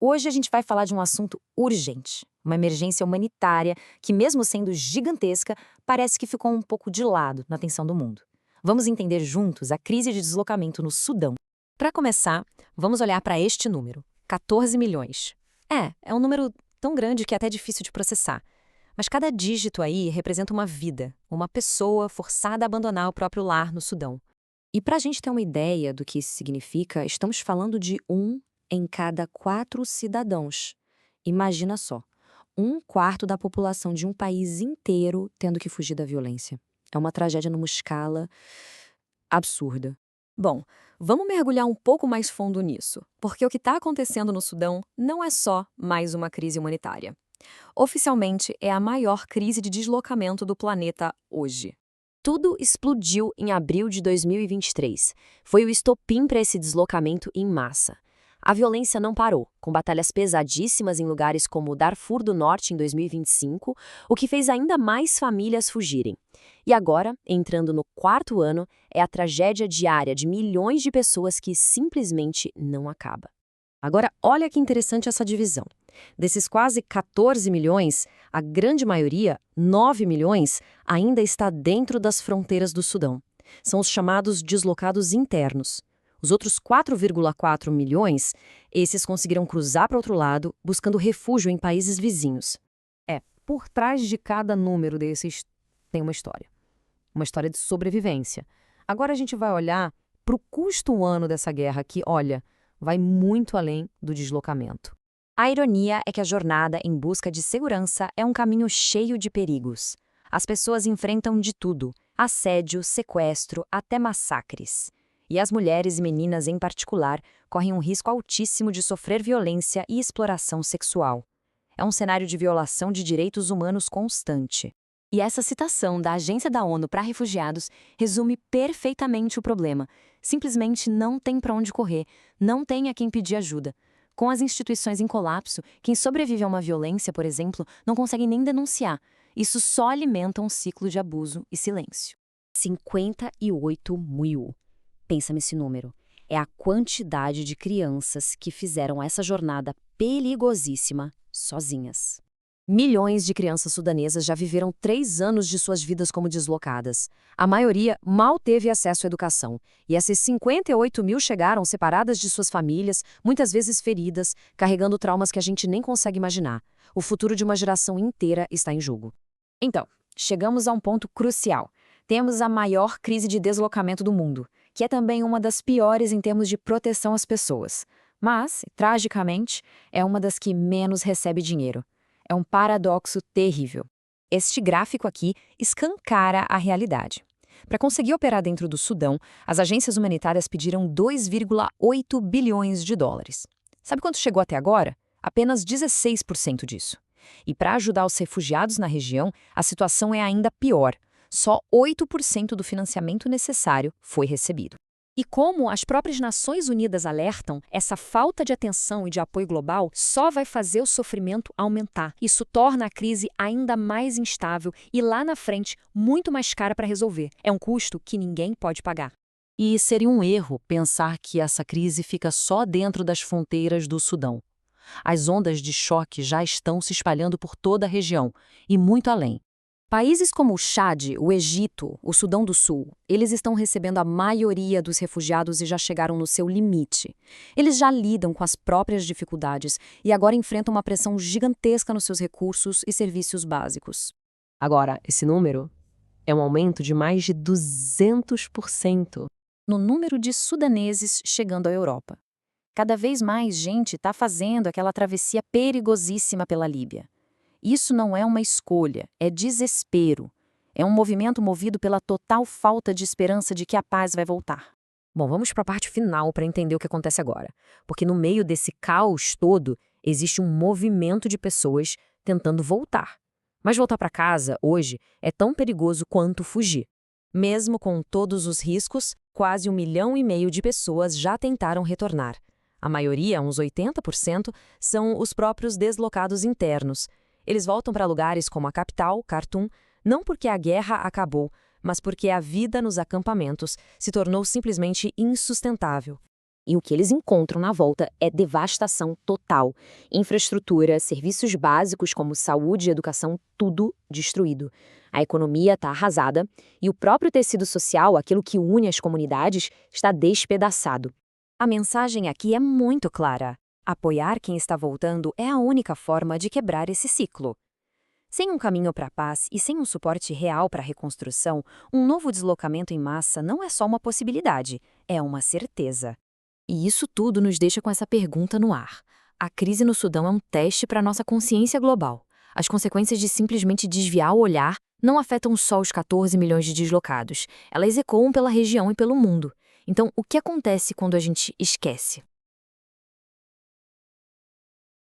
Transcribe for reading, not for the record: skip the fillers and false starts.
Hoje a gente vai falar de um assunto urgente, uma emergência humanitária que, mesmo sendo gigantesca, parece que ficou um pouco de lado na atenção do mundo. Vamos entender juntos a crise de deslocamento no Sudão. Para começar, vamos olhar para este número, 14 milhões. É um número tão grande que é até difícil de processar. Mas cada dígito aí representa uma vida, uma pessoa forçada a abandonar o próprio lar no Sudão. E para a gente ter uma ideia do que isso significa, estamos falando de um em cada 4 cidadãos. Imagina só, um quarto da população de um país inteiro tendo que fugir da violência. É uma tragédia numa escala absurda. Bom, vamos mergulhar um pouco mais fundo nisso, porque o que está acontecendo no Sudão não é só mais uma crise humanitária. Oficialmente, é a maior crise de deslocamento do planeta hoje. Tudo explodiu em abril de 2023. Foi o estopim para esse deslocamento em massa. A violência não parou, com batalhas pesadíssimas em lugares como o Darfur do Norte em 2025, o que fez ainda mais famílias fugirem. E agora, entrando no 4º ano, é a tragédia diária de milhões de pessoas que simplesmente não acaba. Agora, olha que interessante essa divisão. Desses quase 14 milhões, a grande maioria, 9 milhões, ainda está dentro das fronteiras do Sudão. São os chamados deslocados internos. Os outros 4,4 milhões, esses conseguiram cruzar para outro lado, buscando refúgio em países vizinhos. Por trás de cada número desses tem uma história de sobrevivência. Agora a gente vai olhar para o custo humano dessa guerra que, olha, vai muito além do deslocamento. A ironia é que a jornada em busca de segurança é um caminho cheio de perigos. As pessoas enfrentam de tudo: assédio, sequestro, até massacres. E as mulheres e meninas, em particular, correm um risco altíssimo de sofrer violência e exploração sexual. É um cenário de violação de direitos humanos constante. E essa citação da Agência da ONU para Refugiados resume perfeitamente o problema. Simplesmente não tem para onde correr, não tem a quem pedir ajuda. Com as instituições em colapso, quem sobrevive a uma violência, por exemplo, não consegue nem denunciar. Isso só alimenta um ciclo de abuso e silêncio. 58 mil. Pensa nesse número. É a quantidade de crianças que fizeram essa jornada perigosíssima sozinhas. Milhões de crianças sudanesas já viveram 3 anos de suas vidas como deslocadas. A maioria mal teve acesso à educação. E essas 58 mil chegaram separadas de suas famílias, muitas vezes feridas, carregando traumas que a gente nem consegue imaginar. O futuro de uma geração inteira está em jogo. Então, chegamos a um ponto crucial. Temos a maior crise de deslocamento do mundo, que é também uma das piores em termos de proteção às pessoas. Mas, tragicamente, é uma das que menos recebe dinheiro. É um paradoxo terrível. Este gráfico aqui escancara a realidade. Para conseguir operar dentro do Sudão, as agências humanitárias pediram 2,8 bilhões de dólares. Sabe quanto chegou até agora? Apenas 16% disso. E para ajudar os refugiados na região, a situação é ainda pior. Só 8% do financiamento necessário foi recebido. E como as próprias Nações Unidas alertam, essa falta de atenção e de apoio global só vai fazer o sofrimento aumentar. Isso torna a crise ainda mais instável e, lá na frente, muito mais cara para resolver. É um custo que ninguém pode pagar. E seria um erro pensar que essa crise fica só dentro das fronteiras do Sudão. As ondas de choque já estão se espalhando por toda a região e muito além. Países como o Chad, o Egito, o Sudão do Sul, eles estão recebendo a maioria dos refugiados e já chegaram no seu limite. Eles já lidam com as próprias dificuldades e agora enfrentam uma pressão gigantesca nos seus recursos e serviços básicos. Agora, esse número é um aumento de mais de 200% no número de sudaneses chegando à Europa. Cada vez mais gente está fazendo aquela travessia perigosíssima pela Líbia. Isso não é uma escolha, é desespero. É um movimento movido pela total falta de esperança de que a paz vai voltar. Bom, vamos para a parte final para entender o que acontece agora. Porque no meio desse caos todo, existe um movimento de pessoas tentando voltar. Mas voltar para casa, hoje, é tão perigoso quanto fugir. Mesmo com todos os riscos, quase 1,5 milhão de pessoas já tentaram retornar. A maioria, uns 80%, são os próprios deslocados internos. Eles voltam para lugares como a capital, Khartoum, não porque a guerra acabou, mas porque a vida nos acampamentos se tornou simplesmente insustentável. E o que eles encontram na volta é devastação total. Infraestrutura, serviços básicos como saúde e educação, tudo destruído. A economia está arrasada e o próprio tecido social, aquilo que une as comunidades, está despedaçado. A mensagem aqui é muito clara. Apoiar quem está voltando é a única forma de quebrar esse ciclo. Sem um caminho para a paz e sem um suporte real para a reconstrução, um novo deslocamento em massa não é só uma possibilidade, é uma certeza. E isso tudo nos deixa com essa pergunta no ar. A crise no Sudão é um teste para a nossa consciência global. As consequências de simplesmente desviar o olhar não afetam só os 14 milhões de deslocados, elas ecoam pela região e pelo mundo. Então, o que acontece quando a gente esquece?